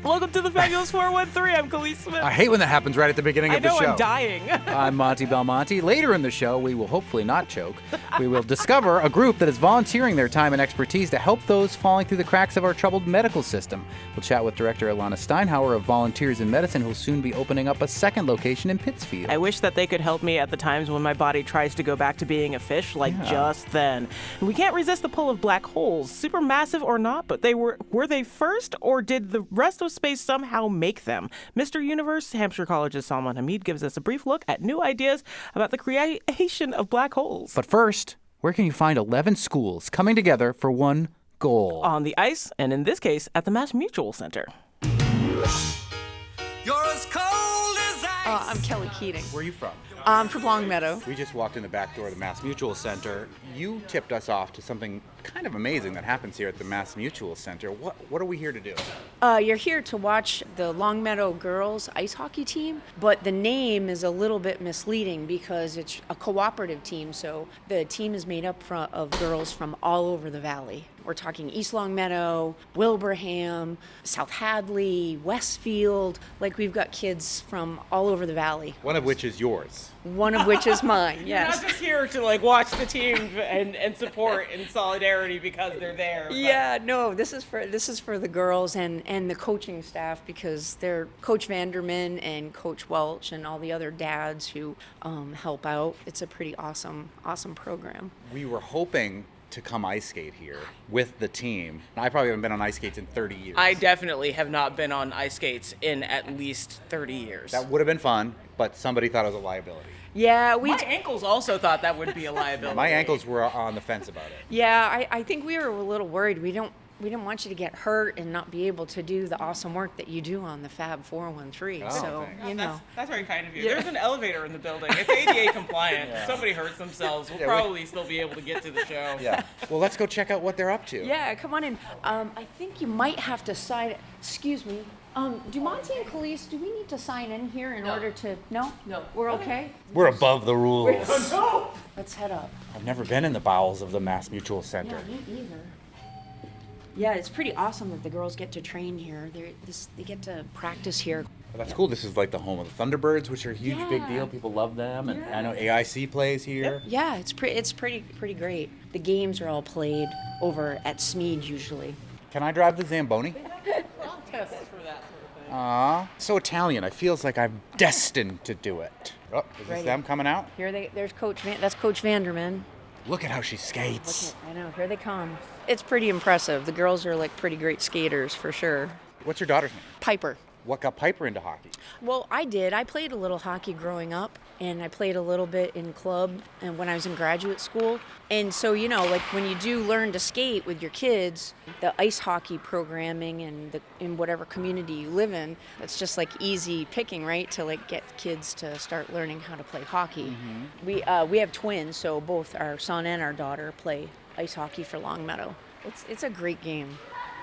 Welcome to the Fabulous 413. I'm Khalees Smith. I hate when that happens right at the beginning of the show. I know, I'm dying. I'm Monty Belmonte. Later in the show, we will hopefully not choke. We will discover a group that is volunteering their time and expertise to help those falling through the cracks of our troubled medical system. We'll chat with director Ilana Steinhauer of Volunteers in Medicine, who'll soon be opening up a second location in Pittsfield. I wish that they could help me at the times when my body tries to go back to being a fish, just then. We can't resist the pull of black holes, supermassive or not, but were they first, or did the rest of space somehow make them? Mr. Universe, Hampshire College's Salman Hameed gives us a brief look at new ideas about the creation of black holes. But first, where can you find 11 schools coming together for one goal? On the ice, and in this case, at the Mass Mutual Center. You're as cold as ice. I'm Kelly Keating. Where are you from? I'm from Longmeadow. We just walked in the back door of the Mass Mutual Center. You tipped us off to something kind of amazing that happens here at the Mass Mutual Center. What are we here to do? You're here to watch the Longmeadow girls ice hockey team, but the name is a little bit misleading because it's a cooperative team, so the team is made up of girls from all over the valley. We're talking East Longmeadow, Wilbraham, South Hadley, Westfield. Like, we've got kids from all over the valley. One of which is yours. One of which is mine, yes. You're not just here to watch the team and support in solidarity because they're there. But. Yeah, no, this is for the girls and the coaching staff, because they're Coach Vanderman and Coach Welch and all the other dads who help out. It's a pretty awesome program. We were hoping to come ice skate here with the team. I probably haven't been on ice skates in 30 years. I definitely have not been on ice skates in at least 30 years. That would have been fun, but somebody thought it was a liability. Yeah, my ankles also thought that would be a liability. My ankles were on the fence about it. Yeah, I think we were a little worried. We didn't want you to get hurt and not be able to do the awesome work that you do on the Fab 413. So, you know. That's very kind of you. Yeah. There's an elevator in the building. It's ADA compliant. If somebody hurts themselves, we'll probably still be able to get to the show. Yeah. Well, let's go check out what they're up to. Yeah, come on in. I think you might have to sign. Excuse me. Do Monty and Khalees, do we need to sign in here in order to... No? No. We're okay? We're above the rules. No! Let's head up. I've never been in the bowels of the Mass Mutual Center. Yeah, me either. Yeah, it's pretty awesome that the girls get to train here. They get to practice here. Well, that's cool. This is like the home of the Thunderbirds, which are a huge, big deal. People love them, and I know AIC plays here. Yeah, it's pretty great. The games are all played over at Smead usually. Can I drive the Zamboni? I'll test for that sort of thing. So Italian. I feels like I'm destined to do it. Oh, is this them coming out? There's that's Coach Vanderman. Look at how she skates. I know, here they come. It's pretty impressive. The girls are like pretty great skaters for sure. What's your daughter's name? Piper. What got Piper into hockey? Well, I did. I played a little hockey growing up, and I played a little bit in club and when I was in graduate school. And so, like when you do learn to skate with your kids, the ice hockey programming and in whatever community you live in, it's just like easy picking, right? To like get kids to start learning how to play hockey. Mm-hmm. We have twins, so both our son and our daughter play ice hockey for Longmeadow. It's a great game.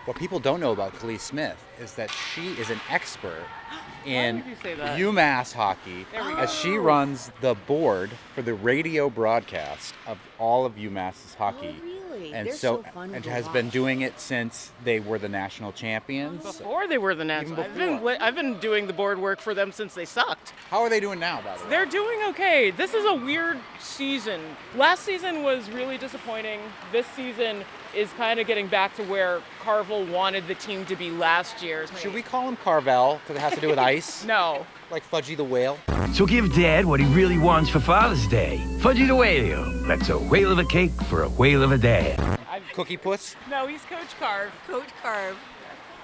What people don't know about Khalees Smith is that she is an expert in UMass hockey, as she runs the board for the radio broadcast of all of UMass's hockey. Oh, really? And They're so fun and to has watch. been doing it since they were the national champions. Before they were the national. I've been doing the board work for them since they sucked. How are they doing now, by the way? They're doing okay. This is a weird season. Last season was really disappointing. This season is kind of getting back to where Carvel wanted the team to be last year. Should we call him Carvel because it has to do with ice? No. Like Fudgy the Whale? So give Dad what he really wants for Father's Day. Fudgy the Whale. That's a whale of a cake for a whale of a dad. Cookie Puss? No, he's Coach Carve. Coach Carve.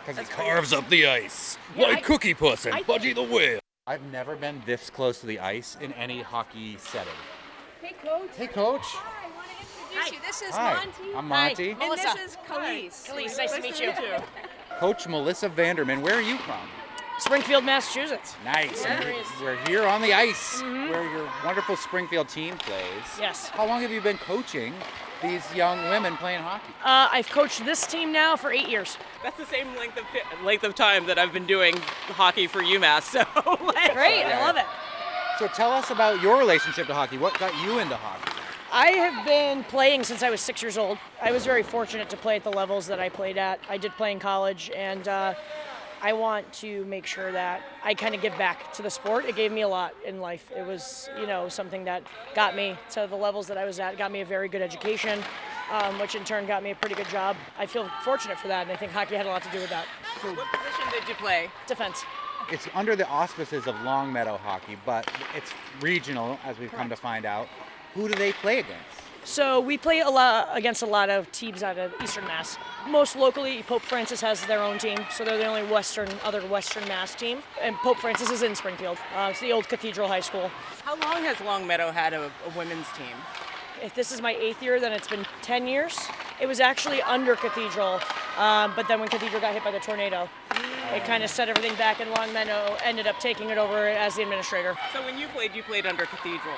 Because he carves up the ice. Like Cookie Puss and Fudgy the Whale. I've never been this close to the ice in any hockey setting. Hey, Coach. Hey, Coach. Hi, I want to introduce you. This is Hi, Monty. I'm Monty. And this is Khalees. Khalees, nice to meet you. Coach Melissa Vanderman, where are you from? Springfield, Massachusetts. Nice. And we're here on the ice where your wonderful Springfield team plays. Yes. How long have you been coaching these young women playing hockey? I've coached this team now for 8 years. That's the same length of time that I've been doing hockey for UMass. So Great, I love it. So tell us about your relationship to hockey. What got you into hockey? I have been playing since I was 6 years old. I was very fortunate to play at the levels that I played at. I did play in college, and I want to make sure that I kind of give back to the sport. It gave me a lot in life. It was, something that got me to the levels that I was at, got me a very good education, which in turn got me a pretty good job. I feel fortunate for that, and I think hockey had a lot to do with that. So what position did you play? Defense. It's under the auspices of Longmeadow hockey, but it's regional, as we've come to find out. Who do they play against? So we play against a lot of teams out of Eastern Mass. Most locally, Pope Francis has their own team, so they're the only other Western Mass team. And Pope Francis is in Springfield. It's the old Cathedral High School. How long has Longmeadow had a women's team? If this is my 8th year, then it's been 10 years. It was actually under Cathedral, but then when Cathedral got hit by the tornado, it kind of set everything back, and Longmeadow ended up taking it over as the administrator. So when you played under Cathedral?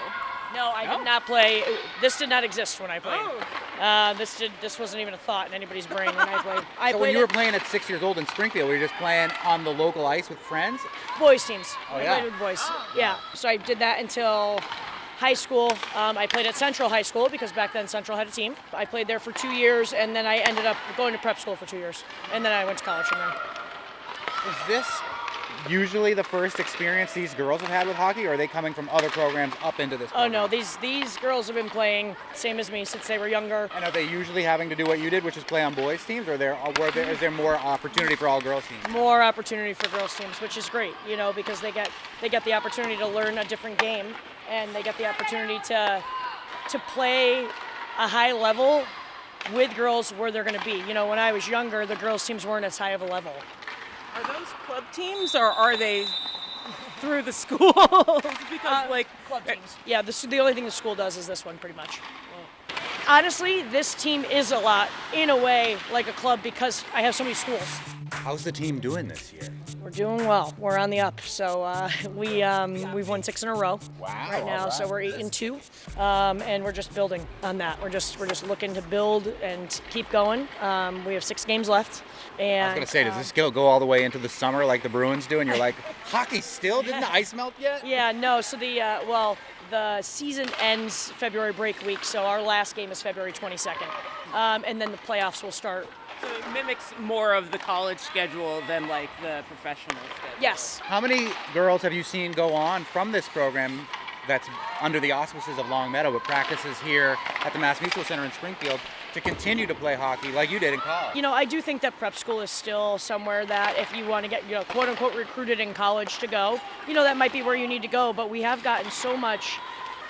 No, I did not play. This did not exist when I played. This wasn't even a thought in anybody's brain when I played. So when you were playing at 6 years old in Springfield, were you just playing on the local ice with friends? Boys teams. Oh, I yeah. played with boys. Yeah. So I did that until high school. I played at Central High School because back then Central had a team. I played there for 2 years, and then I ended up going to prep school for 2 years, and then I went to college from there. Is this usually the first experience these girls have had with hockey, or are they coming from other programs up into this program? Oh no, these girls have been playing same as me since they were younger. And are they usually having to do what you did, which is play on boys teams, or is there more opportunity for all girls teams? More opportunity for girls teams, which is great, because they get the opportunity to learn a different game, and they get the opportunity to play a high level with girls where they're going to be. When I was younger, the girls teams weren't as high of a level. Are those club teams, or are they through the schools? Because Club teams. Yeah, the only thing the school does is this one, pretty much. Honestly, this team is a lot, in a way, like a club because I have so many schools. How's the team doing this year? We're doing well. We're on the up. So we've won 6 in a row right now. Right. So we're 8-2, and we're just building on that. We're just looking to build and keep going. We have 6 games left. And I was going to say, does this go all the way into the summer like the Bruins do? And you're like, hockey still? Didn't the ice melt yet? Yeah, no. So the season ends February break week. So our last game is February 22nd, and then the playoffs will start. So it mimics more of the college schedule than the professional schedule. Yes. How many girls have you seen go on from this program that's under the auspices of Longmeadow, but practices here at the Mass Mutual Center in Springfield to continue to play hockey like you did in college? I do think that prep school is still somewhere that if you want to get, quote unquote recruited in college to go, that might be where you need to go. But we have gotten so much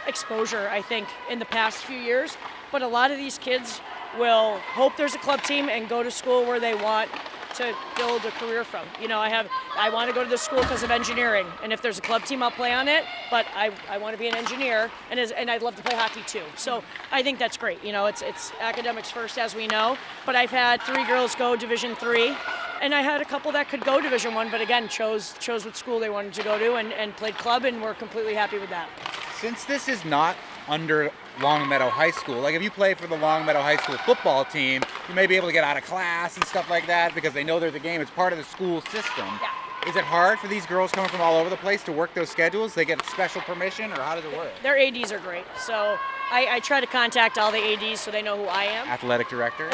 exposure, I think, in the past few years. But a lot of these kids will hope there's a club team and go to school where they want to build a career from. I want to go to this school because of engineering, and if there's a club team, I'll play on it, but I want to be an engineer, and I'd love to play hockey too. So I think that's great. It's academics first, as we know, but I've had 3 girls go Division III, and I had a couple that could go Division I, but again, chose what school they wanted to go to and played club, and we're completely happy with that. Since this is not under Longmeadow High School, if you play for the Longmeadow High School football team, you may be able to get out of class and stuff like that because they know there's a game. It's part of the school system. Yeah. Is it hard for these girls coming from all over the place to work those schedules? They get special permission, or how does it work? Their ADs are great, so I try to contact all the ADs so they know who I am. Athletic director,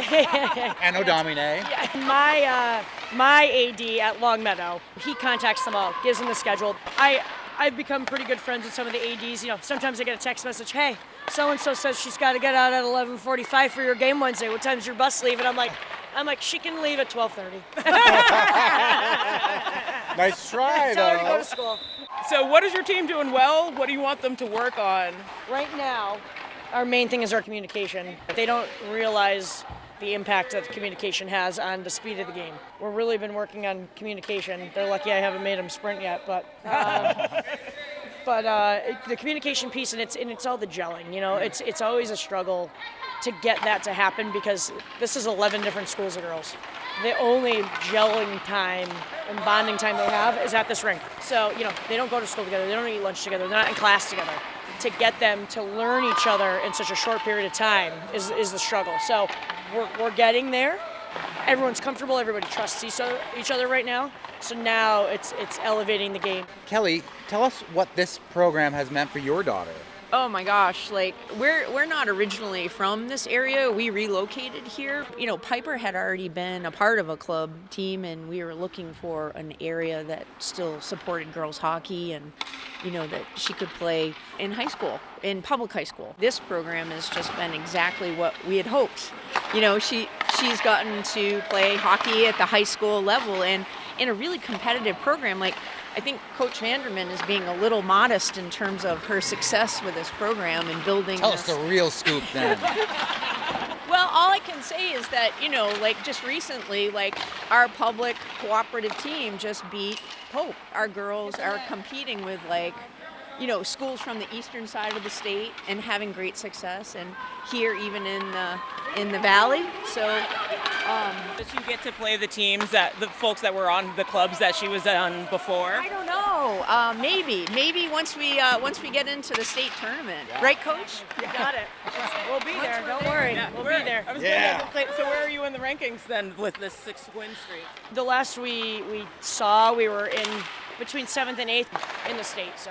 Anno Domine. Yeah, my AD at Longmeadow, he contacts them all, gives them the schedule. I've become pretty good friends with some of the ADs. Sometimes I get a text message, hey, so-and-so says she's got to get out at 11:45 for your game Wednesday. What time's your bus leave? And I'm like, she can leave at 12:30. Nice try, Tell her to go though. to school. So what is your team doing well? What do you want them to work on? Right now, our main thing is our communication. They don't realize the impact that communication has on the speed of the game. We've really been working on communication. They're lucky I haven't made them sprint yet, but the communication piece, and it's all the gelling. It's always a struggle to get that to happen because this is 11 different schools of girls. The only gelling time and bonding time they have is at this rink. So they don't go to school together. They don't eat lunch together. They're not in class together. To get them to learn each other in such a short period of time is the struggle. So we're getting there. Everyone's comfortable. Everybody trusts each other right now. So now it's elevating the game. Kelly, tell us what this program has meant for your daughter. Oh my gosh, like we're not originally from this area. We relocated here. You know, Piper had already been a part of a club team, and we were looking for an area that still supported girls hockey and, you know, that she could play in high school, in public high school. This program has just been exactly what we had hoped. You know, she's gotten to play hockey at the high school level and in a really competitive program. Like, I think Coach Vanderman is being a little modest in terms of her success with this program and building Tell this. us the real scoop then. Well, all I can say is that, you know, like just recently, like our public cooperative team just beat Pope. Our girls are competing with like, you know, schools from the eastern side of the state and having great success, and here even in the valley. So Does she get to play the teams the folks that were on the clubs that she was on before? I don't know. Maybe once we get into the state tournament, right, Coach? You got it. We'll be there. Don't worry. We'll be there. I was gonna say, so where are you in the rankings then with this 6-win streak? The last we saw, we were in between 7th and 8th in the state. So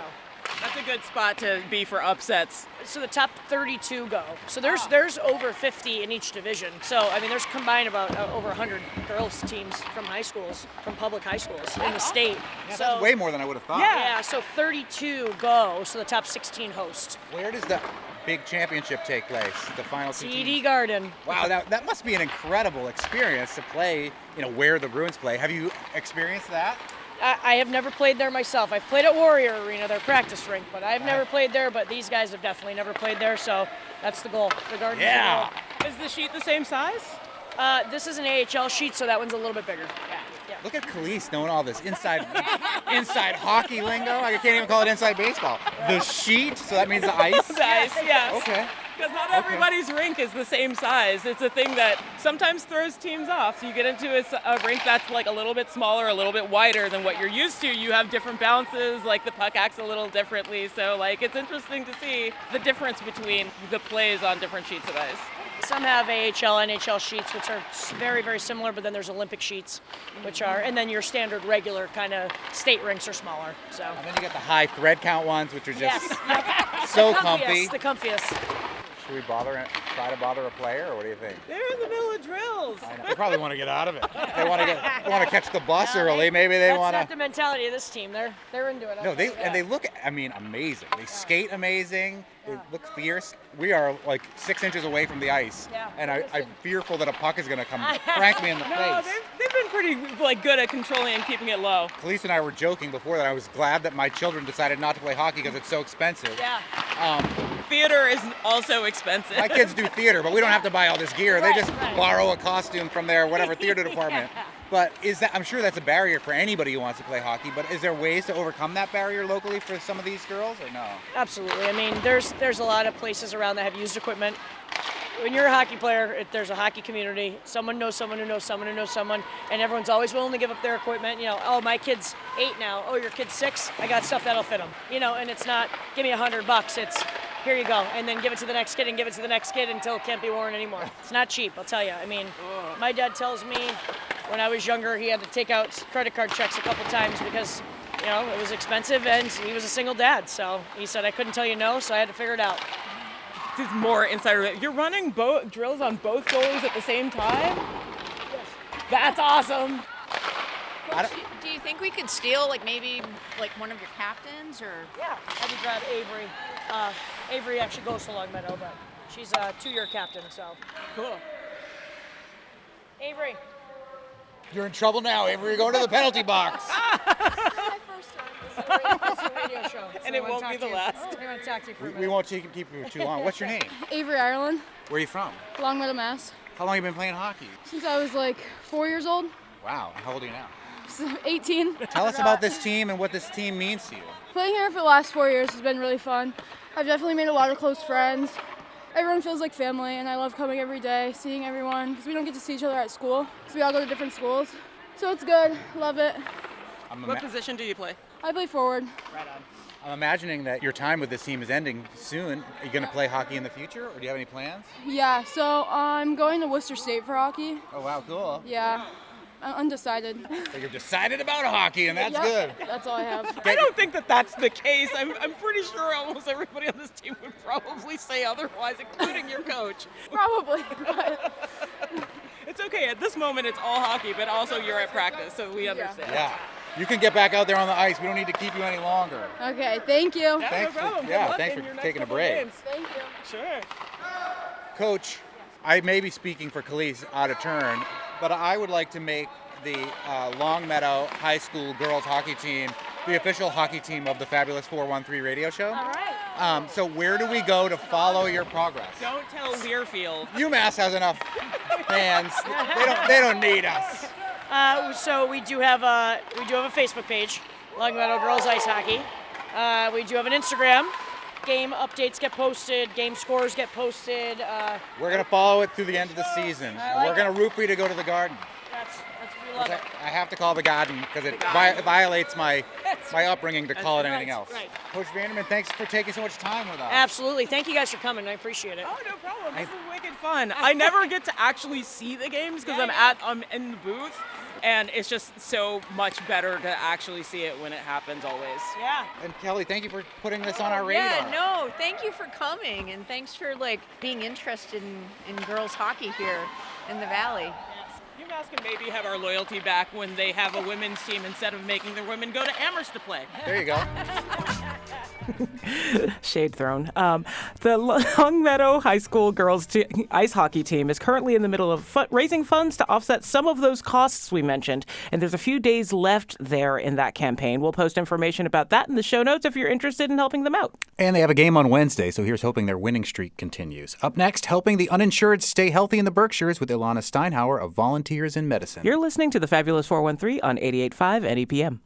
That's a good spot to be for upsets. So the top 32 go. So there's over 50 in each division. So I mean, there's combined about over 100 girls teams from high schools, from public high schools in the state. Yeah, so that's way more than I would have thought. yeah, so 32 go. So the top 16 host. Where does the big championship take place? The final two TD teams? Garden. Wow, that must be an incredible experience to play, where the Bruins play. Have you experienced that? I have never played there myself. I've played at Warrior Arena, their practice rink, but I've never played there. But these guys have definitely never played there, so that's the goal. The Garden's Yeah. the Is the sheet the same size? goal. This is an AHL sheet, so that one's a little bit bigger. Yeah. Look at Khalees knowing all this inside hockey lingo. I can't even call it inside baseball. The sheet, so that means the ice? The ice, yes. Okay. Because not everybody's rink is the same size. It's a thing that sometimes throws teams off. So you get into a rink that's like a little bit smaller, a little bit wider than what you're used to. You have different bounces, like the puck acts a little differently. So like it's interesting to see the difference between the plays on different sheets of ice. Some have AHL, NHL sheets, which are very, very similar, but then there's Olympic sheets, and then your standard regular kind of state rinks are smaller. So. And then you get the high thread count ones, which are just Yes. so comfy. The comfiest. Should we try to bother a player, or what do you think? They're in the middle of drills. I know. They probably want to get out of it. They want to catch the bus early. Maybe they want That's not to. the mentality of this team. They're into it. No, they look. amazing. They skate amazing. They look fierce. We are like 6 inches away from the ice, and I'm fearful that a puck is going to come crank me in the No, face. they've been pretty good at controlling and keeping it low. Khalees and I were joking before that I was glad that my children decided not to play hockey because it's so expensive. Yeah. Theater is also expensive. My kids do theater, but we don't have to buy all this gear. They just borrow a costume from their whatever theater department. But I'm sure that's a barrier for anybody who wants to play hockey, but is there ways to overcome that barrier locally for some of these girls, or no? Absolutely. I mean, there's a lot of places around that have used equipment. When you're a hockey player, there's a hockey community. Someone knows someone who knows someone who knows someone, and everyone's always willing to give up their equipment. Oh, my kid's 8 now. Oh, your kid's 6. I got stuff that'll fit them. And it's not give me $100. It's here you go, and then give it to the next kid and give it to the next kid until it can't be worn anymore. It's not cheap, I'll tell you. I mean, my dad tells me when I was younger he had to take out credit card checks a couple times because it was expensive, and he was a single dad. So he said I couldn't tell you no, so I had to figure it out. This is more insider. You're running drills on both goalies at the same time? Yes. That's awesome. Coach, do you think we could steal maybe one of your captains or? Yeah, I could grab Avery. Avery actually goes to Longmeadow, but she's a 2-year captain, so. Cool. Avery. You're in trouble now, Avery. You're going to the penalty box. It's a radio show. And it won't be the last. I want to talk to you for a minute. We won't keep you too long. What's your name? Avery, Ireland, Where are you from? Longmeadow, Mass. How long have you been playing hockey? Since I was 4 years old, Wow. How old are you now? so 18. Tell us about this team and what this team means to you. Playing here for the last 4 years has been really fun. I've definitely made a lot of close friends. Everyone feels like family, and I love coming every day, seeing everyone, because we don't get to see each other at school. So we all go to different schools. So it's good. Love it. What position do you play? I play forward. Right on. I'm imagining that your time with this team is ending soon. Are you going to play hockey in the future, or do you have any plans? Yeah, so I'm going to Worcester State for hockey. Oh, wow, cool. Yeah. undecided. So you're decided about hockey, and that's good. That's all I have. I don't think that that's the case. I'm pretty sure almost everybody on this team would probably say otherwise, including your coach. Probably. But It's okay. At this moment, it's all hockey, but also you're at practice, so we understand. Yeah. You can get back out there on the ice. We don't need to keep you any longer. okay, thank you. Yeah, Thanks no problem. for, yeah, Good luck thanks in for your next taking a couple break. games. Thank you. Sure. Coach, I may be speaking for Khalees out of turn, but I would like to make the Longmeadow High School girls hockey team the official hockey team of the Fabulous 413 radio show. All right. So where do we go to follow your progress? Don't tell Learfield. UMass has enough fans. They don't need us. So we do have a Facebook page, Longmeadow Girls Ice Hockey. We do have an Instagram. Game updates get posted. Game scores get posted. We're gonna follow it through the end of the season. And we're gonna root for you to go to the Garden. We love it. I have to call the Garden because it violates my upbringing to call it anything else. Right. Coach Vanderman, thanks for taking so much time with us. Absolutely. Thank you guys for coming. I appreciate it. Oh, no problem. This is wicked fun. I never get to actually see the games because I'm in the booth, and it's just so much better to actually see it when it happens always. Yeah. And Kelly, thank you for putting this on our radar. Yeah, no, thank you for coming, and thanks for being interested in girls hockey here in the Valley. UMass can maybe have our loyalty back when they have a women's team instead of making their women go to Amherst to play. There you go. Shade thrown. The Longmeadow High School girls ice hockey team is currently in the middle of raising funds to offset some of those costs we mentioned, and there's a few days left there in that campaign. We'll post information about that in the show notes if you're interested in helping them out. And they have a game on Wednesday, so here's hoping their winning streak continues. Up next, helping the uninsured stay healthy in the Berkshires with Ilana Steinhauer of Volunteers in Medicine. You're listening to the Fabulous 413 on 88.5 NEPM.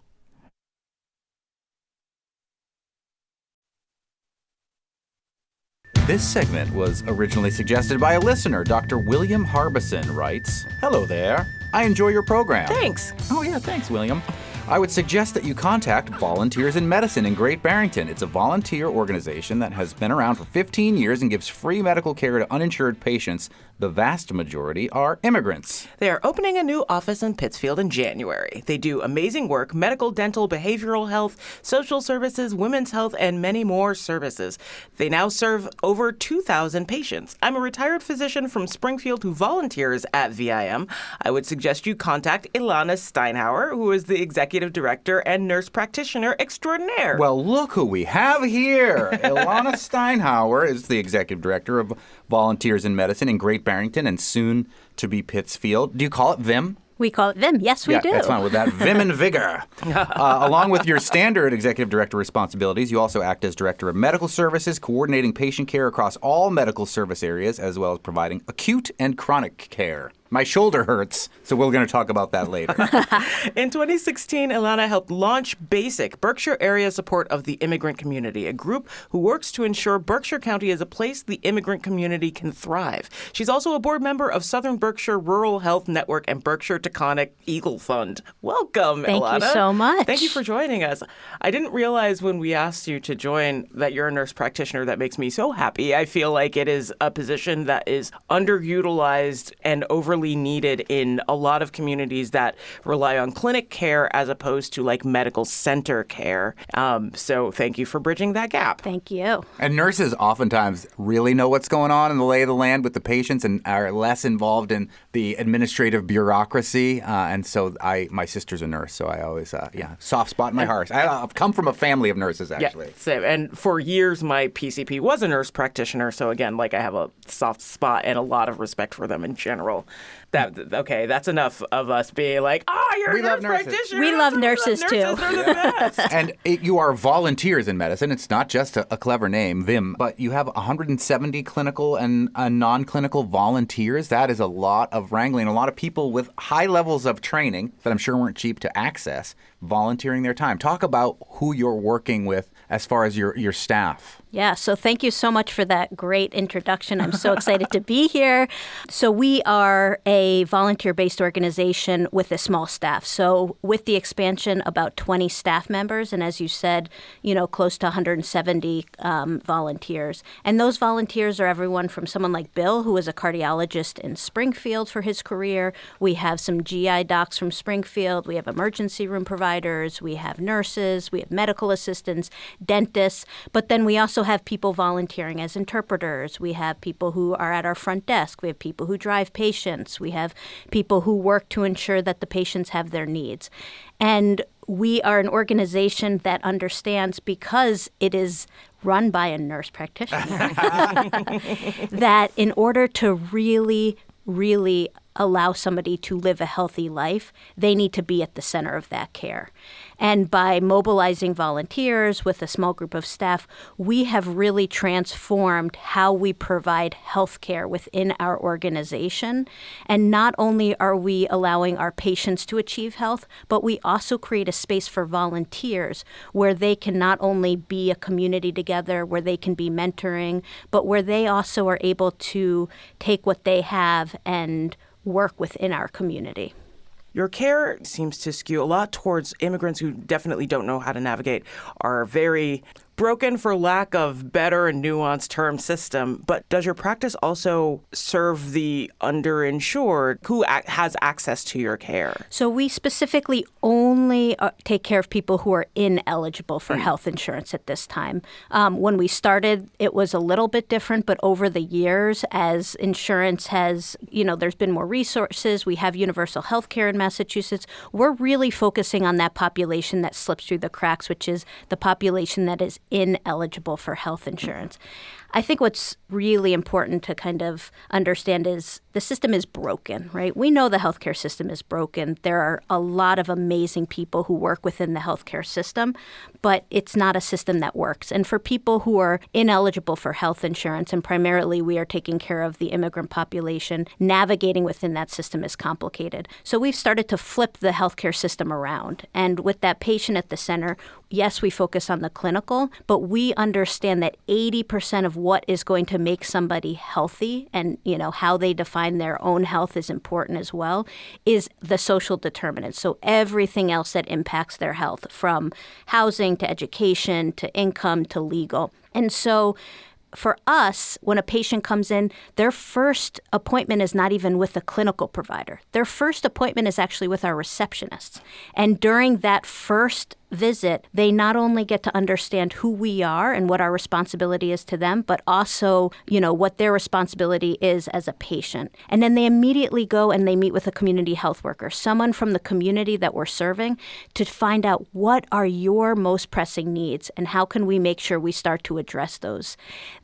This segment was originally suggested by a listener. Dr. William Harbison writes, "Hello there. I enjoy your program." Thanks. Oh, yeah, thanks, William. I would suggest that you contact Volunteers in Medicine in Great Barrington. It's a volunteer organization that has been around for 15 years and gives free medical care to uninsured patients. The vast majority are immigrants. They are opening a new office in Pittsfield in January. They do amazing work: medical, dental, behavioral health, social services, women's health, and many more services. They now serve over 2,000 patients. I'm a retired physician from Springfield who volunteers at VIM. I would suggest you contact Ilana Steinhauer, who is the executive director and nurse practitioner extraordinaire. Well, look who we have here. Ilana Steinhauer is the executive director of Volunteers in Medicine in Great Barrington and soon to be Pittsfield. Do you call it VIM? We call it VIM. Yes, we do. That's fine with that. Vim and vigor. Along with your standard executive director responsibilities, you also act as director of medical services, coordinating patient care across all medical service areas, as well as providing acute and chronic care. My shoulder hurts, so we're going to talk about that later. In 2016, Ilana helped launch BASIC, Berkshire Area Support of the Immigrant Community, a group who works to ensure Berkshire County is a place the immigrant community can thrive. She's also a board member of Southern Berkshire Rural Health Network and Berkshire Taconic Eagle Fund. Welcome, Ilana. Thank you so much. Thank you for joining us. I didn't realize when we asked you to join that you're a nurse practitioner. That makes me so happy. I feel like it is a position that is underutilized and overly needed in a lot of communities that rely on clinic care as opposed to medical center care. So thank you for bridging that gap. Thank you. And nurses oftentimes really know what's going on in the lay of the land with the patients and are less involved in the administrative bureaucracy. And so my sister's a nurse, so I always, soft spot in my heart. I've come from a family of nurses, actually. Yeah, same. And for years, my PCP was a nurse practitioner. So again, I have a soft spot and a lot of respect for them in general. That's enough of us being you're a nurse practitioner. We love nurses, too. They're the best. And you are Volunteers in Medicine. It's not just a clever name, VIM, but you have 170 clinical and non-clinical volunteers. That is a lot of wrangling. A lot of people with high levels of training that I'm sure weren't cheap to access, volunteering their time. Talk about who you're working with as far as your staff. Yeah, so thank you so much for that great introduction. I'm so excited to be here. So we are a volunteer-based organization with a small staff. So with the expansion, about 20 staff members, and as you said, close to 170 volunteers. And those volunteers are everyone from someone like Bill, who is a cardiologist in Springfield for his career. We have some GI docs from Springfield. We have emergency room providers. We have nurses. We have medical assistants, dentists. But then we also have people volunteering as interpreters. We have people who are at our front desk. We have people who drive patients. We have people who work to ensure that the patients have their needs. And we are an organization that understands, because it is run by a nurse practitioner, that in order to really, really allow somebody to live a healthy life, they need to be at the center of that care. And by mobilizing volunteers with a small group of staff, we have really transformed how we provide health care within our organization. And not only are we allowing our patients to achieve health, but we also create a space for volunteers where they can not only be a community together, where they can be mentoring, but where they also are able to take what they have and work within our community. Your care seems to skew a lot towards immigrants who definitely don't know how to navigate our very broken, for lack of better and nuanced term, system. But does your practice also serve the underinsured who has access to your care? So we specifically only take care of people who are ineligible for health insurance at this time. When we started, it was a little bit different, but over the years, as insurance has, there's been more resources, we have universal health care in Massachusetts, we're really focusing on that population that slips through the cracks, which is the population that is ineligible for health insurance. I think what's really important to kind of understand is the system is broken, right? We know the healthcare system is broken. There are a lot of amazing people who work within the healthcare system, but it's not a system that works. And for people who are ineligible for health insurance, and primarily we are taking care of the immigrant population, navigating within that system is complicated. So we've started to flip the healthcare system around. And with that patient at the center, yes, we focus on the clinical, but we understand that 80% of what is going to make somebody healthy and, how they define their own health is important as well, is the social determinants. So everything else that impacts their health, from housing to education to income to legal. And so for us, when a patient comes in, their first appointment is not even with a clinical provider. Their first appointment is actually with our receptionists. And during that first visit, they not only get to understand who we are and what our responsibility is to them, but also, what their responsibility is as a patient. And then they immediately go and they meet with a community health worker, someone from the community that we're serving, to find out what are your most pressing needs and how can we make sure we start to address those.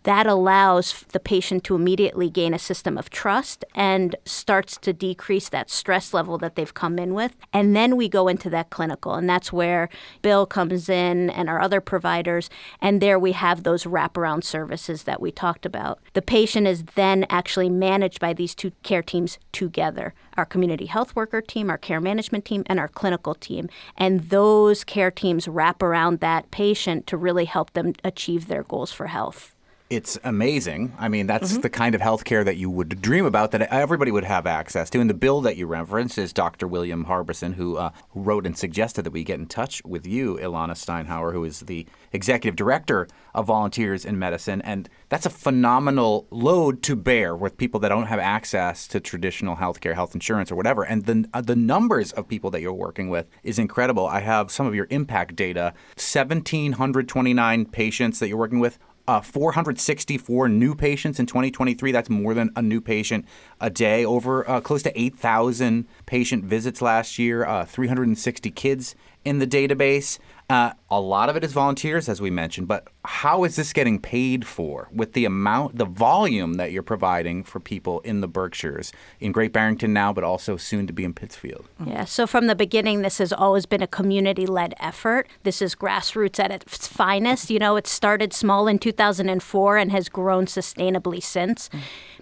That allows the patient to immediately gain a system of trust and starts to decrease that stress level that they've come in with. And then we go into that clinical, and that's where Bill comes in and our other providers, and there we have those wraparound services that we talked about. The patient is then actually managed by these two care teams together, our community health worker team, our care management team, and our clinical team. And those care teams wrap around that patient to really help them achieve their goals for health. It's amazing. I mean, that's the kind of healthcare that you would dream about, that everybody would have access to. And the bill that you referenced is Dr. William Harbison, who wrote and suggested that we get in touch with you, Ilana Steinhauer, who is the executive director of Volunteers in Medicine. And that's a phenomenal load to bear with people that don't have access to traditional healthcare, health insurance, or whatever. And the numbers of people that you're working with is incredible. I have some of your impact data: 1,729 patients that you're working with. 464 new patients in 2023. That's more than a new patient a day. Over close to 8,000 patient visits last year. 360 kids in the database. A lot of it is volunteers, as we mentioned. But how is this getting paid for with the volume that you're providing for people in the Berkshires, in Great Barrington now, but also soon to be in Pittsfield? Yeah, so from the beginning, this has always been a community-led effort. This is grassroots at its finest. It started small in 2004 and has grown sustainably since.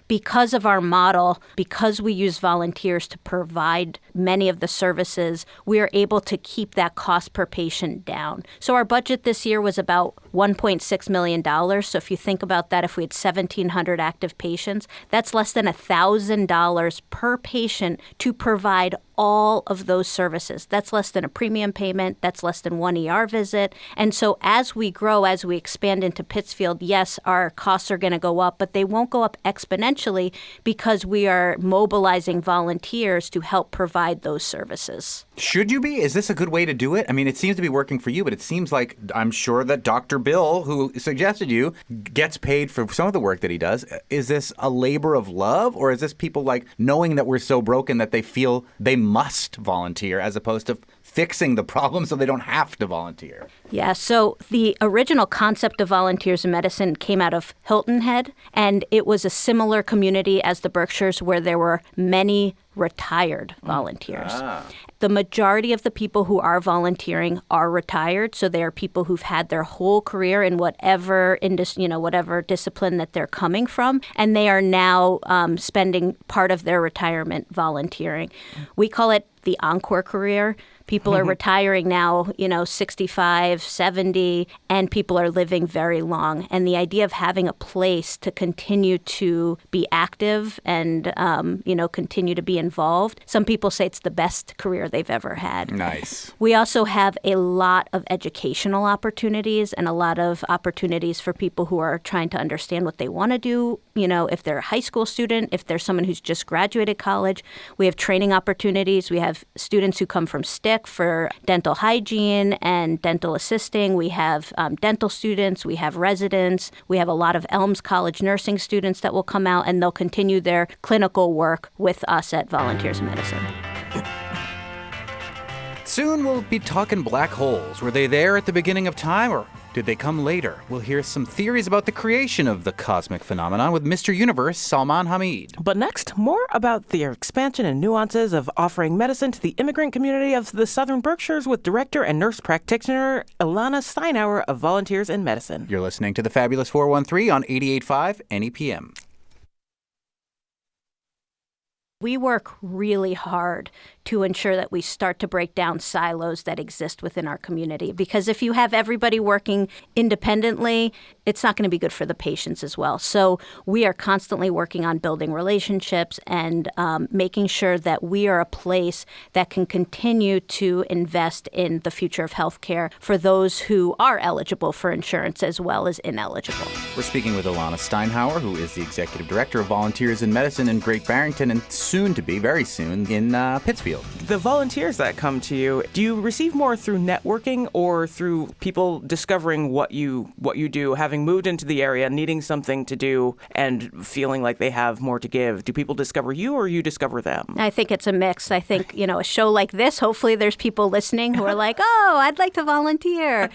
Because of our model, because we use volunteers to provide many of the services, we are able to keep that cost per patient down. So our budget this year was about $1.6 million. So if you think about that, if we had 1,700 active patients, that's less than $1,000 per patient to provide all of those services. That's less than a premium payment. That's less than one ER visit. And so as we grow, as we expand into Pittsfield, yes, our costs are going to go up, but they won't go up exponentially because we are mobilizing volunteers to help provide those services. Should you be? Is this a good way to do it? I mean, it seems to be working for you, but it seems like I'm sure that Dr. Bill, who suggested you, gets paid for some of the work that he does. Is this a labor of love, or is this people like knowing that we're so broken that they feel they must volunteer as opposed to fixing the problem so they don't have to volunteer? Yeah, so the original concept of volunteers in medicine came out of Hilton Head, and it was a similar community as the Berkshires where there were many retired volunteers. The majority of the people who are volunteering are retired, so they are people who've had their whole career in whatever whatever discipline that they're coming from, and they are now spending part of their retirement volunteering. We call it the encore career. People are retiring now, 65, 70, and people are living very long. And the idea of having a place to continue to be active and, continue to be involved. Some people say it's the best career they've ever had. Nice. We also have a lot of educational opportunities and a lot of opportunities for people who are trying to understand what they want to do. If they're a high school student, if they're someone who's just graduated college, we have training opportunities. We have students who come from STIC for dental hygiene and dental assisting. We have dental students. We have residents. We have a lot of Elms College nursing students that will come out, and they'll continue their clinical work with us at Volunteers in Medicine. Soon we'll be talking black holes. Were they there at the beginning of time, or did they come later? We'll hear some theories about the creation of the cosmic phenomenon with Mr. Universe, Salman Hameed. But next, more about the expansion and nuances of offering medicine to the immigrant community of the Southern Berkshires with director and nurse practitioner Ilana Steinauer of Volunteers in Medicine. You're listening to the Fabulous 413 on 88.5 NEPM. We work really hard to ensure that we start to break down silos that exist within our community. Because if you have everybody working independently, it's not going to be good for the patients as well. So we are constantly working on building relationships and making sure that we are a place that can continue to invest in the future of healthcare for those who are eligible for insurance as well as ineligible. We're speaking with Ilana Steinauer, who is the executive director of Volunteers in Medicine in Great Barrington and soon to be, very soon, in Pittsfield. The volunteers that come to you, do you receive more through networking or through people discovering what you do, having moved into the area, needing something to do, and feeling like they have more to give? Do people discover you or you discover them? I think it's a mix. I think, a show like this, hopefully there's people listening who are like, oh, I'd like to volunteer.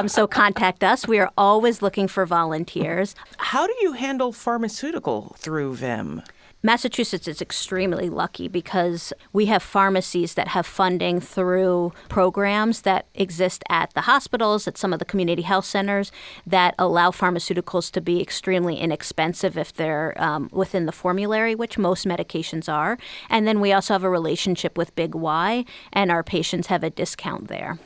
So contact us. We are always looking for volunteers. How do you handle pharmaceutical through VIM? Massachusetts is extremely lucky because we have pharmacies that have funding through programs that exist at the hospitals, at some of the community health centers, that allow pharmaceuticals to be extremely inexpensive if they're within the formulary, which most medications are. And then we also have a relationship with Big Y, and our patients have a discount there.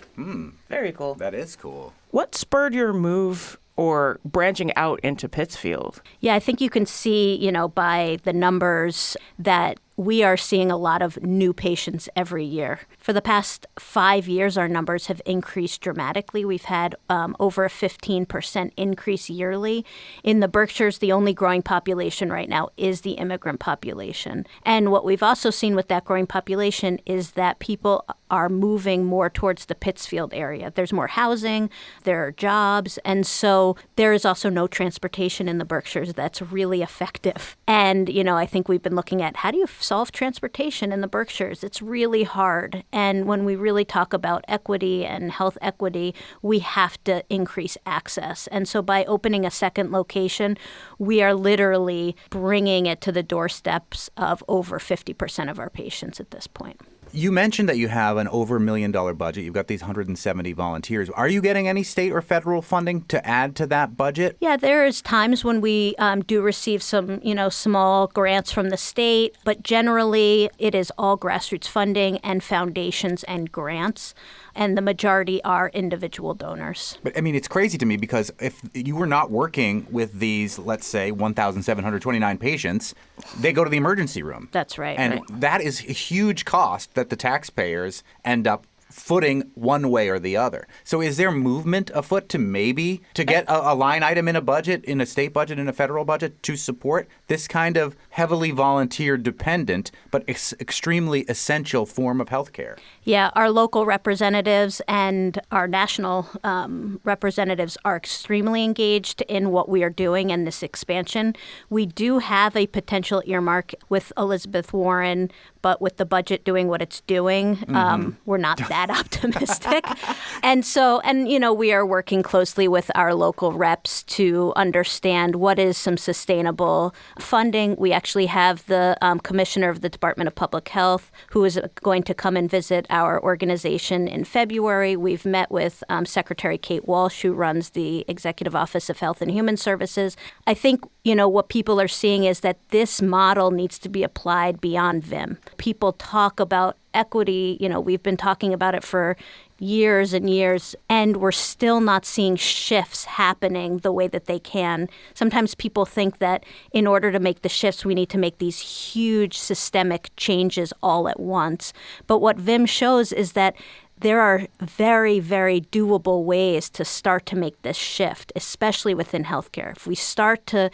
Very cool. That is cool. What spurred your move or branching out into Pittsfield? Yeah, I think you can see, by the numbers that we are seeing a lot of new patients every year. For the past 5 years, our numbers have increased dramatically. We've had over a 15% increase yearly. In the Berkshires, the only growing population right now is the immigrant population. And what we've also seen with that growing population is that people are moving more towards the Pittsfield area. There's more housing, there are jobs, and so there is also no transportation in the Berkshires that's really effective. And, I think we've been looking at how do you solve transportation in the Berkshires? It's really hard. And when we really talk about equity and health equity, we have to increase access. And so by opening a second location, we are literally bringing it to the doorsteps of over 50% of our patients at this point. You mentioned that you have an over $1 million budget. You've got these 170 volunteers. Are you getting any state or federal funding to add to that budget? Yeah, there is times when we do receive some, small grants from the state, but generally it is all grassroots funding and foundations and grants, and the majority are individual donors. But I mean, it's crazy to me because if you were not working with these, let's say, 1,729 patients, they go to the emergency room. That's right. And that is a huge cost that the taxpayers end up footing one way or the other. So is there movement afoot to get a line item in a budget, in a state budget, in a federal budget to support this kind of heavily volunteer dependent but extremely essential form of healthcare? Yeah, our local representatives and our national representatives are extremely engaged in what we are doing and this expansion. We do have a potential earmark with Elizabeth Warren, but with the budget doing what it's doing, we're not that optimistic. And we are working closely with our local reps to understand what is some sustainable funding. We actually have the commissioner of the Department of Public Health who is going to come and visit our organization in February. We've met with Secretary Kate Walsh, who runs the Executive Office of Health and Human Services. I think, what people are seeing is that this model needs to be applied beyond VIM. People talk about equity, we've been talking about it for years and years, and we're still not seeing shifts happening the way that they can. Sometimes people think that in order to make the shifts, we need to make these huge systemic changes all at once. But what VIM shows is that there are very, very doable ways to start to make this shift, especially within healthcare. If we start to,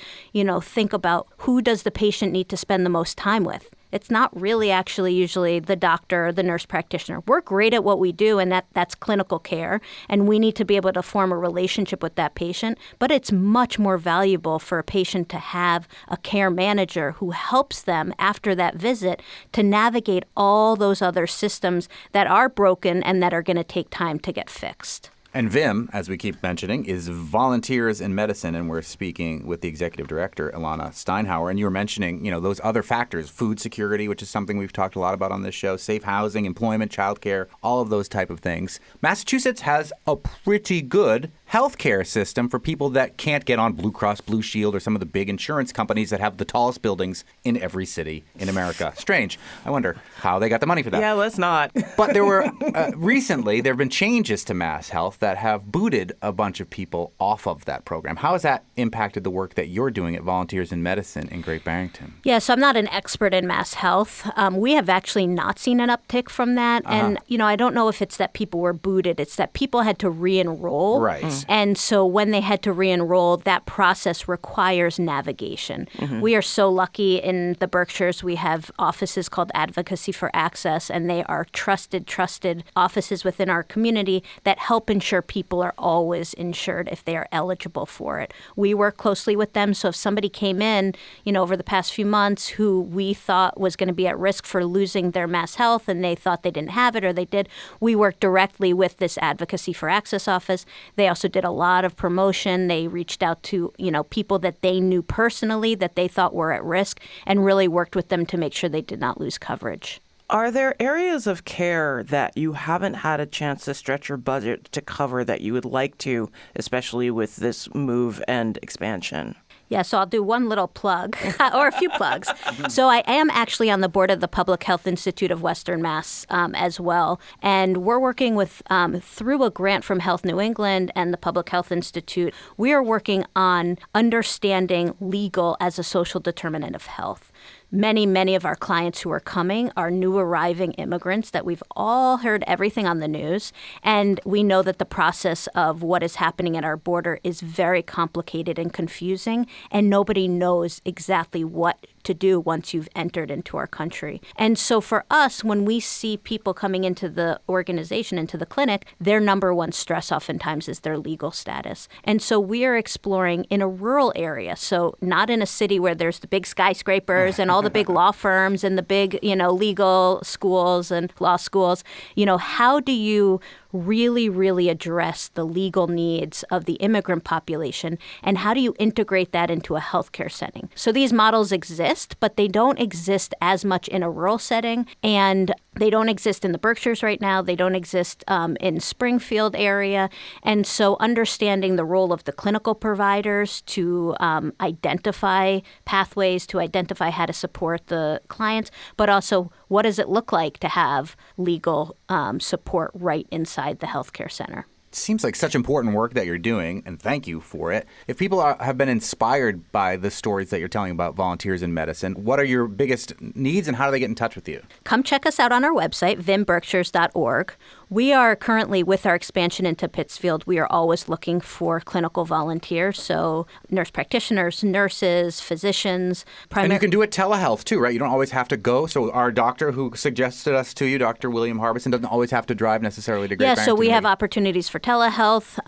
think about who does the patient need to spend the most time with, it's not really actually usually the doctor or the nurse practitioner. We're great at what we do, and that's clinical care, and we need to be able to form a relationship with that patient. But it's much more valuable for a patient to have a care manager who helps them after that visit to navigate all those other systems that are broken and that are going to take time to get fixed. And VIM, as we keep mentioning, is Volunteers in Medicine, and we're speaking with the executive director, Ilana Steinhauer. And you were mentioning, those other factors, food security, which is something we've talked a lot about on this show, safe housing, employment, childcare, all of those type of things. Massachusetts has a pretty good healthcare system for people that can't get on Blue Cross Blue Shield or some of the big insurance companies that have the tallest buildings in every city in America. Strange. I wonder how they got the money for that. Yeah, let's not. But there were recently there have been changes to Mass Health that have booted a bunch of people off of that program. How has that impacted the work that you're doing at Volunteers in Medicine in Great Barrington? Yeah, so I'm not an expert in Mass Health. We have actually not seen an uptick from that. And, I don't know if it's that people were booted. It's that people had to re-enroll. Right. And so when they had to re-enroll, that process requires navigation. We are so lucky in the Berkshires. We have offices called Advocacy for Access, and they are trusted offices within our community that help ensure people are always insured if they are eligible for it. We work closely with them. So if somebody came in, over the past few months who we thought was going to be at risk for losing their Mass Health and they thought they didn't have it or they did, we worked directly with this Advocacy for Access office. They also did a lot of promotion. They reached out to, people that they knew personally that they thought were at risk and really worked with them to make sure they did not lose coverage. Are there areas of care that you haven't had a chance to stretch your budget to cover that you would like to, especially with this move and expansion? Yeah, so I'll do one little plug, or a few plugs. So I am actually on the board of the Public Health Institute of Western Mass as well. And we're working with, through a grant from Health New England and the Public Health Institute, we are working on understanding legal as a social determinant of health. Many of our clients who are coming are new arriving immigrants that we've all heard everything on the news. And we know that the process of what is happening at our border is very complicated and confusing, and nobody knows exactly what to do once you've entered into our country. And so for us, when we see people coming into the organization, into the clinic, their number one stress oftentimes is their legal status. And so we are exploring in a rural area, so not in a city where there's the big skyscrapers and all the big law firms and the big, legal schools and law schools. How do you really address the legal needs of the immigrant population, and how do you integrate that into a healthcare setting? So these models exist, but they don't exist as much in a rural setting. And They don't exist in the Berkshires right now. They don't exist in Springfield area. And so understanding the role of the clinical providers to identify pathways, to identify how to support the clients, but also what does it look like to have legal support right inside the healthcare center. Seems like such important work that you're doing, and thank you for it. If people have been inspired by the stories that you're telling about volunteers in medicine, what are your biggest needs and how do they get in touch with you? Come check us out on our website, vimberkshires.org. We are currently, with our expansion into Pittsfield, we are always looking for clinical volunteers, so nurse practitioners, nurses, physicians. And you can do it telehealth too, right? You don't always have to go. So our doctor who suggested us to you, Dr. William Harbison, doesn't always have to drive necessarily to Great Barrington. Yeah, so we have opportunities for telehealth.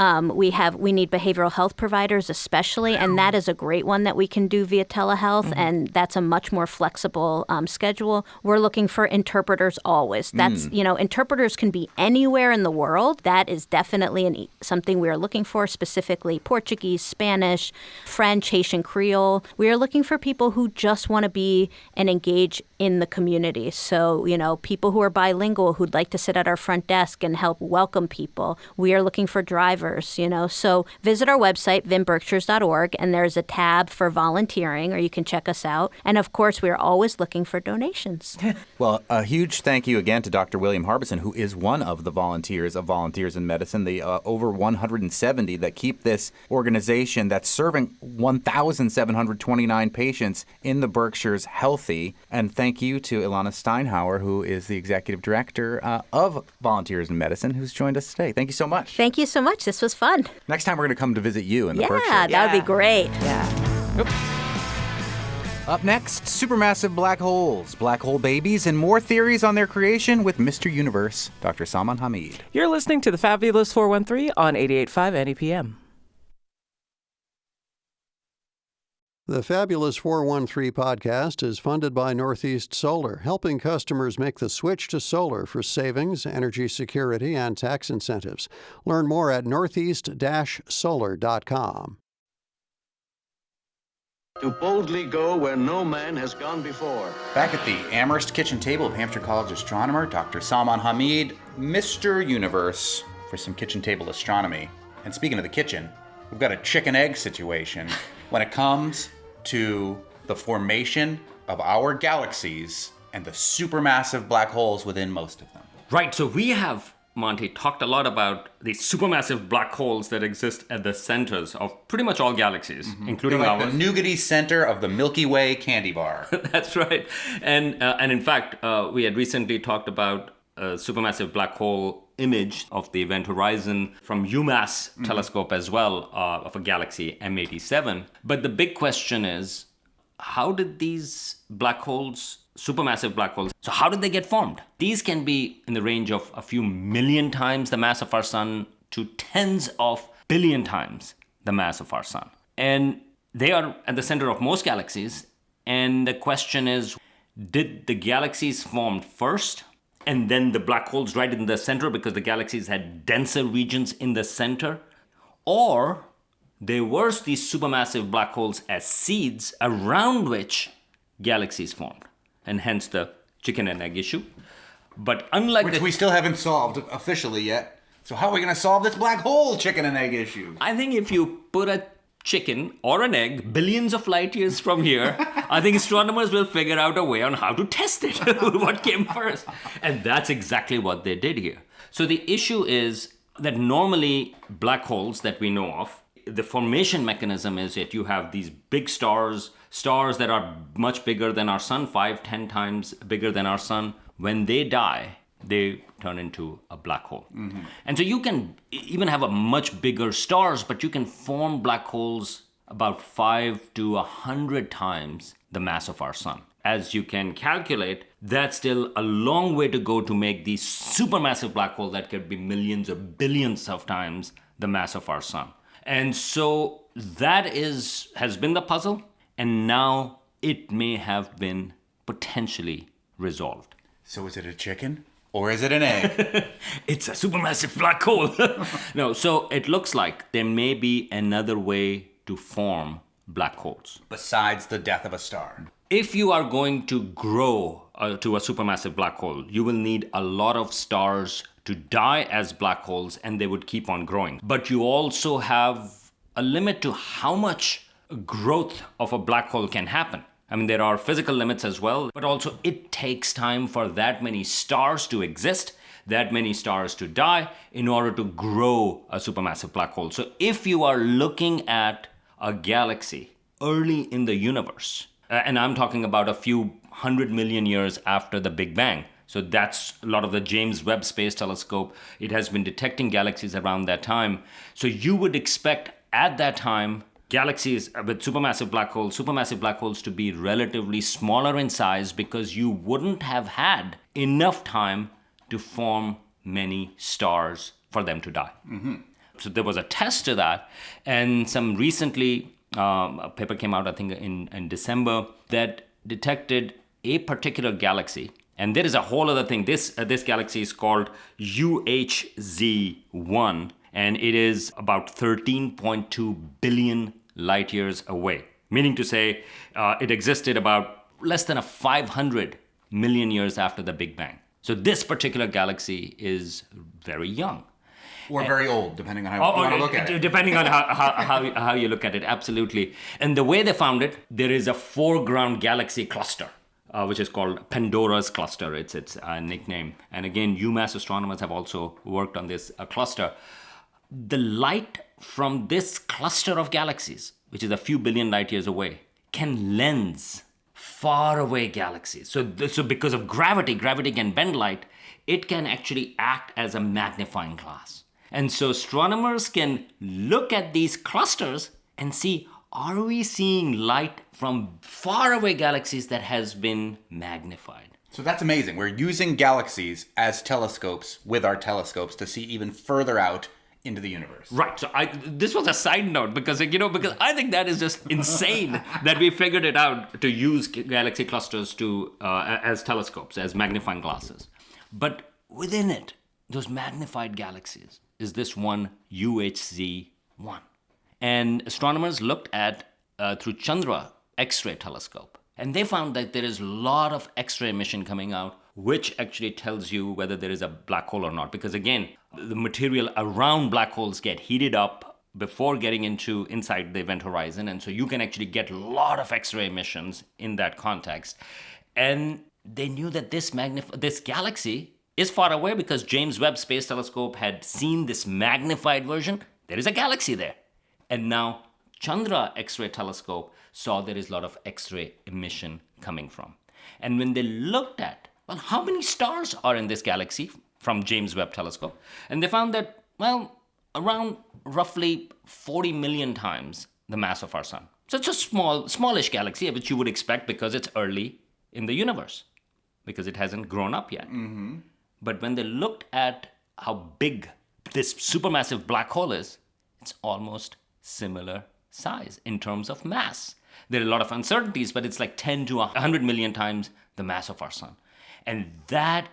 We need behavioral health providers especially, and that is a great one that we can do via telehealth, and that's a much more flexible schedule. We're looking for interpreters always. That's, interpreters can be anywhere in the world. That is definitely something we are looking for, specifically Portuguese, Spanish, French, Haitian Creole. We are looking for people who just want to be and engage in the community. So, people who are bilingual who'd like to sit at our front desk and help welcome people. We are looking for drivers, So visit our website, vimberkshires.org, and there's a tab for volunteering, or you can check us out. And of course, we are always looking for donations. Well, a huge thank you again to Dr. William Harbison, who is one of the volunteers of Volunteers in Medicine, the over 170 that keep this organization that's serving 1,729 patients in the Berkshires healthy. And thank you to Ilana Steinhauer, who is the executive director of Volunteers in Medicine, who's joined us today. Thank you so much. Thank you so much. This was fun. Next time we're going to come to visit you in the Berkshires. Yeah, that would be great. Yeah. Yep. Up next, supermassive black holes, black hole babies, and more theories on their creation with Mr. Universe, Dr. Salman Hameed. You're listening to the Fabulous 413 on 88.5 NEPM. The Fabulous 413 podcast is funded by Northeast Solar, helping customers make the switch to solar for savings, energy security, and tax incentives. Learn more at northeast-solar.com. To boldly go where no man has gone before. Back at the Amherst kitchen table of Hampshire College astronomer Dr. Salman Hameed, Mr. Universe, for some kitchen table astronomy. And speaking of the kitchen, we've got a chicken-egg situation when it comes to the formation of our galaxies and the supermassive black holes within most of them. Right, so we have, Monty, talked a lot about the supermassive black holes that exist at the centers of pretty much all galaxies, including They're like ours. the nougaty center of the Milky Way candy bar. That's right. And in fact, we had recently talked about a supermassive black hole image of the event horizon from UMass telescope as well, of a galaxy M87. But the big question is, how did these black holes, supermassive black holes, so how did they get formed? These can be in the range of a few million times the mass of our sun to tens of billion times the mass of our sun. And they are at the center of most galaxies. And the question is, did the galaxies form first and then the black holes right in the center because the galaxies had denser regions in the center? Or there were these supermassive black holes as seeds around which galaxies formed, and hence the chicken and egg issue. But unlike Which we still haven't solved officially yet. So how are we going to solve this black hole chicken and egg issue? I think if you put a chicken or an egg billions of light years from here, I think astronomers will figure out a way on how to test it. What came first? And that's exactly what they did here. So the issue is that normally black holes that we know of, the formation mechanism is that you have these big stars that are much bigger than our sun, 5-10 times bigger than our sun. When they die, they turn into a black hole. And so you can even have a much bigger stars, but you can form black holes about 5 to 100 times the mass of our sun. As you can calculate, that's still a long way to go to make these supermassive black hole that could be millions or billions of times the mass of our sun. And so that has been the puzzle, and now it may have been potentially resolved. So is it a chicken or is it an egg? It's a supermassive black hole. No, so it looks like there may be another way to form black holes. Besides the death of a star. If you are going to grow to a supermassive black hole, you will need a lot of stars to die as black holes, and they would keep on growing. But you also have a limit to how much growth of a black hole can happen. I mean, there are physical limits as well, but also it takes time for that many stars to exist, that many stars to die in order to grow a supermassive black hole. So if you are looking at a galaxy early in the universe, and I'm talking about a few 100 million years after the Big Bang, so that's a lot of the James Webb Space Telescope. It has been detecting galaxies around that time. So you would expect at that time galaxies with supermassive black holes to be relatively smaller in size, because you wouldn't have had enough time to form many stars for them to die. Mm-hmm. So there was a test to that, and some recently a paper came out, I think in December, that detected a particular galaxy. And there is a whole other thing. This galaxy is called UHZ1, and it is about 13.2 billion light years away. Meaning to say, it existed about less than 500 million years after the Big Bang. So this particular galaxy is very young. Or very old, depending on how you want to look at it. Depending on how you look at it, absolutely. And the way they found it, there is a foreground galaxy cluster, which is called Pandora's cluster. It's its nickname. And again, UMass astronomers have also worked on this cluster. The light from this cluster of galaxies, which is a few billion light years away, can lens far away galaxies. So because of gravity can bend light, it can actually act as a magnifying glass. And so astronomers can look at these clusters and see, are we seeing light from faraway galaxies that has been magnified? So that's amazing. We're using galaxies as telescopes with our telescopes to see even further out into the universe. Right. So this was a side note because I think that is just insane that we figured it out to use galaxy clusters as telescopes, as magnifying glasses. But within it, those magnified galaxies is this one UHZ1. And astronomers looked at through Chandra X-ray telescope. And they found that there is a lot of X-ray emission coming out, which actually tells you whether there is a black hole or not. Because again, the material around black holes get heated up before getting inside the event horizon. And so you can actually get a lot of X-ray emissions in that context. And they knew that this galaxy is far away because James Webb Space Telescope had seen this magnified version. There is a galaxy there. And now Chandra X-ray telescope saw there is a lot of X-ray emission coming from. And when they looked at, well, how many stars are in this galaxy from James Webb telescope? And they found that, well, around roughly 40 million times the mass of our sun. So it's a smallish galaxy, which you would expect because it's early in the universe, because it hasn't grown up yet. Mm-hmm. But when they looked at how big this supermassive black hole is, it's almost similar size in terms of mass. There are a lot of uncertainties, but it's like 10 to 100 million times the mass of our sun. And that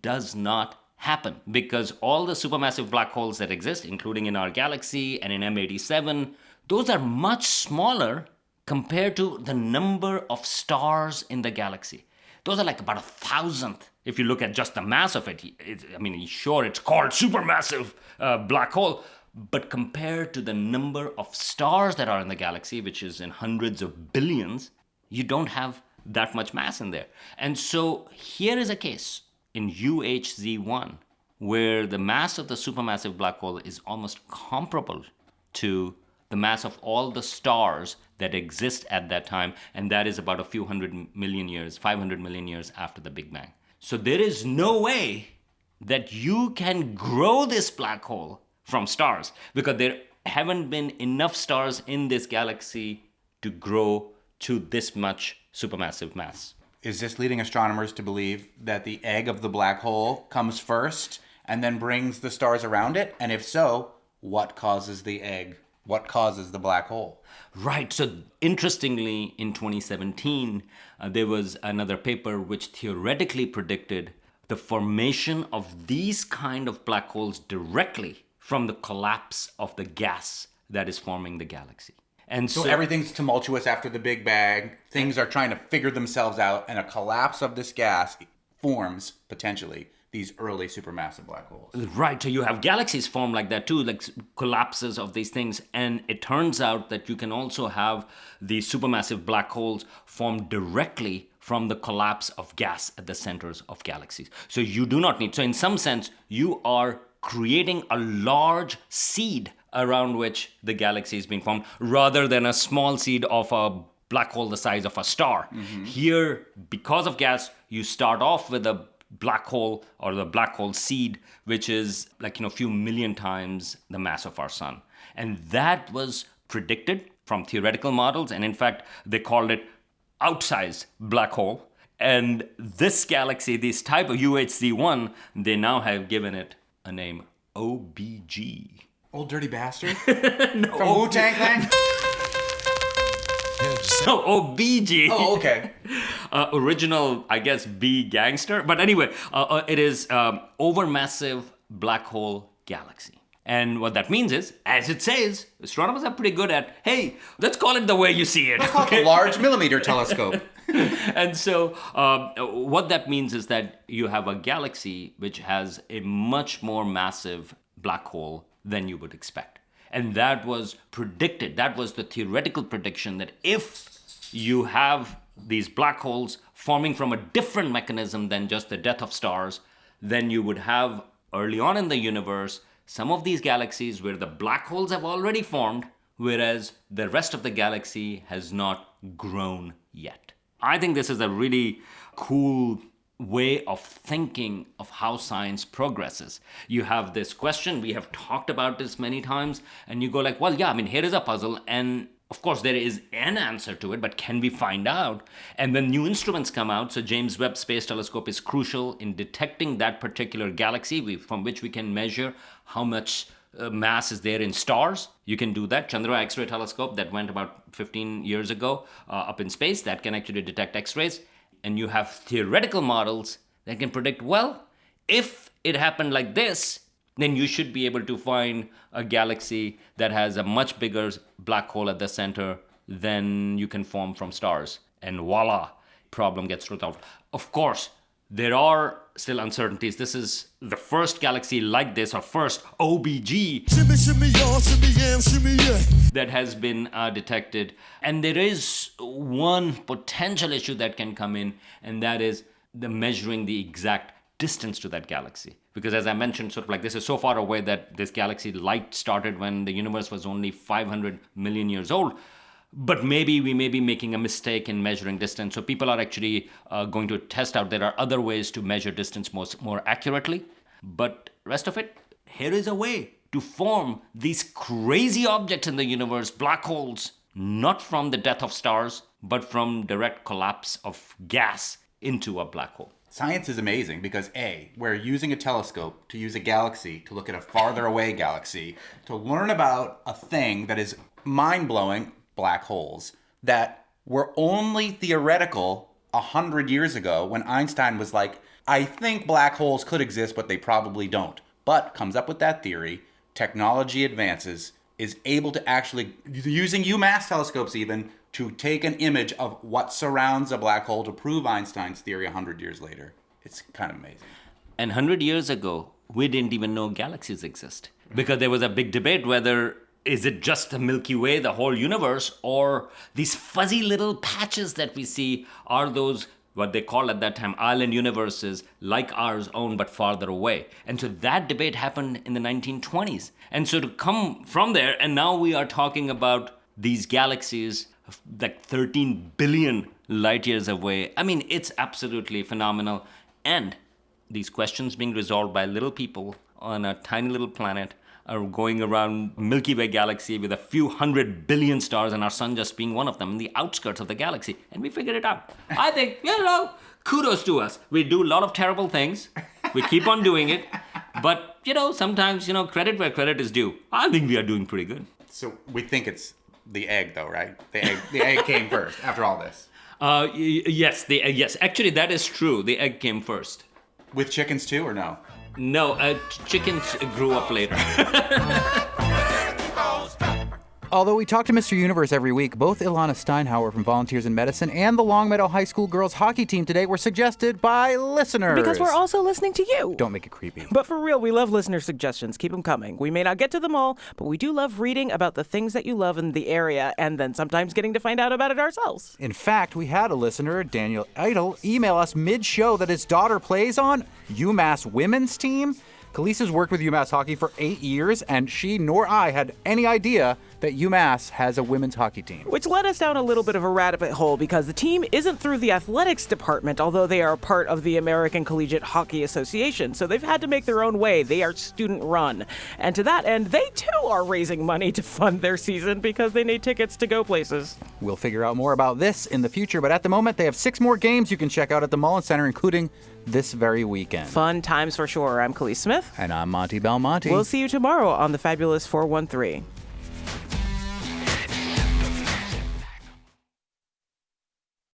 does not happen because all the supermassive black holes that exist, including in our galaxy and in M87, those are much smaller compared to the number of stars in the galaxy. Those are like about 1,000th. If you look at just the mass of it, sure, it's called supermassive black hole, but compared to the number of stars that are in the galaxy, which is in hundreds of billions, you don't have that much mass in there. And so here is a case in UHZ1 where the mass of the supermassive black hole is almost comparable to the mass of all the stars that exist at that time, and that is about a few 500 million years after the Big Bang. So there is no way that you can grow this black hole from stars because there haven't been enough stars in this galaxy to grow to this much supermassive mass. Is this leading astronomers to believe that the egg of the black hole comes first and then brings the stars around it? And if so, what causes the egg? What causes the black hole? Right. So interestingly, in 2017, there was another paper which theoretically predicted the formation of these kind of black holes directly from the collapse of the gas that is forming the galaxy. And so everything's tumultuous after the Big Bang. Things are trying to figure themselves out, and a collapse of this gas forms, potentially, these early supermassive black holes. Right, so you have galaxies form like that too, like collapses of these things. And it turns out that you can also have these supermassive black holes form directly from the collapse of gas at the centers of galaxies. So you do not need, so in some sense, you are creating a large seed around which the galaxy is being formed, rather than a small seed of a black hole the size of a star. Here, because of gas, you start off with a black hole or the black hole seed, which is like, a few million times the mass of our sun. And that was predicted from theoretical models. And in fact, they called it outsized black hole. And this galaxy, this type of UHC1, they now have given it a name, OBG. Old dirty bastard? No, from Wu-Tang Clan? No, OBG. Oh, okay. Original, I guess, B gangster. But anyway, it is overmassive black hole galaxy. And what that means is, as it says, astronomers are pretty good at, hey, let's call it the way you see it. Let's call it a large millimeter telescope. And so what that means is that you have a galaxy which has a much more massive black hole than you would expect. And that was predicted. That was the theoretical prediction that if you have these black holes forming from a different mechanism than just the death of stars, then you would have, early on in the universe, some of these galaxies where the black holes have already formed, whereas the rest of the galaxy has not grown yet. I think this is a really cool way of thinking of how science progresses. You have this question, we have talked about this many times, and you go like, well, yeah, here is a puzzle, and of course there is an answer to it, but can we find out? And when new instruments come out, so James Webb Space Telescope is crucial in detecting that particular galaxy, from which we can measure how much mass is there in stars. You can do that. Chandra X-ray telescope that went about 15 years ago up in space, that can actually detect X-rays. And you have theoretical models that can predict, well, if it happened like this, then you should be able to find a galaxy that has a much bigger black hole at the center than you can form from stars. And voila, problem gets resolved. Of course, there are still uncertainties. This is the first galaxy like this, or first OBG that has been detected. And there is one potential issue that can come in, and that is the measuring the exact distance to that galaxy. Because as I mentioned, sort of like this is so far away that this galaxy light started when the universe was only 500 million years old. But maybe we may be making a mistake in measuring distance. So people are actually going to test out. There are other ways to measure distance more accurately. But rest of it, here is a way to form these crazy objects in the universe, black holes, not from the death of stars, but from direct collapse of gas into a black hole. Science is amazing because A, we're using a telescope to use a galaxy to look at a farther away galaxy, to learn about a thing that is mind-blowing, black holes, that were only theoretical 100 years ago when Einstein was like, I think black holes could exist, but they probably don't. But comes up with that theory, technology advances, is able to actually, using UMass telescopes even, to take an image of what surrounds a black hole to prove Einstein's theory 100 years later. It's kind of amazing. And 100 years ago, we didn't even know galaxies exist. Because there was a big debate whether is it just the Milky Way, the whole universe, or these fuzzy little patches that we see are those, what they called at that time, island universes like ours own but farther away. And so that debate happened in the 1920s. And so to come from there, and now we are talking about these galaxies like 13 billion light years away. It's absolutely phenomenal. And these questions being resolved by little people on a tiny little planet are going around Milky Way galaxy with a few 100 billion stars, and our sun just being one of them in the outskirts of the galaxy. And we figured it out. I think, kudos to us. We do a lot of terrible things. We keep on doing it. But, sometimes, credit where credit is due. I think we are doing pretty good. So we think it's the egg, though, right? The egg came first after all this. Yes, the egg. Yes, actually, that is true. The egg came first. With chickens too, or no? No, chickens grew up later. Although we talk to Mr. Universe every week, both Ilana Steinhauer from Volunteers in Medicine and the Longmeadow High School girls hockey team today were suggested by listeners. Because we're also listening to you. Don't make it creepy. But for real, we love listener suggestions. Keep them coming. We may not get to them all, but we do love reading about the things that you love in the area and then sometimes getting to find out about it ourselves. In fact, we had a listener, Daniel Idle, email us mid-show that his daughter plays on UMass women's team. Khalees worked with UMass hockey for 8 years, and she nor I had any idea that UMass has a women's hockey team. Which led us down a little bit of a rabbit hole because the team isn't through the athletics department, although they are a part of the American Collegiate Hockey Association, so they've had to make their own way. They are student-run. And to that end, they too are raising money to fund their season because they need tickets to go places. We'll figure out more about this in the future, but at the moment, they have 6 more games you can check out at the Mullen Center, including this very weekend. Fun times for sure. I'm Khalees Smith. And I'm Monty Belmonte. We'll see you tomorrow on the Fabulous 413.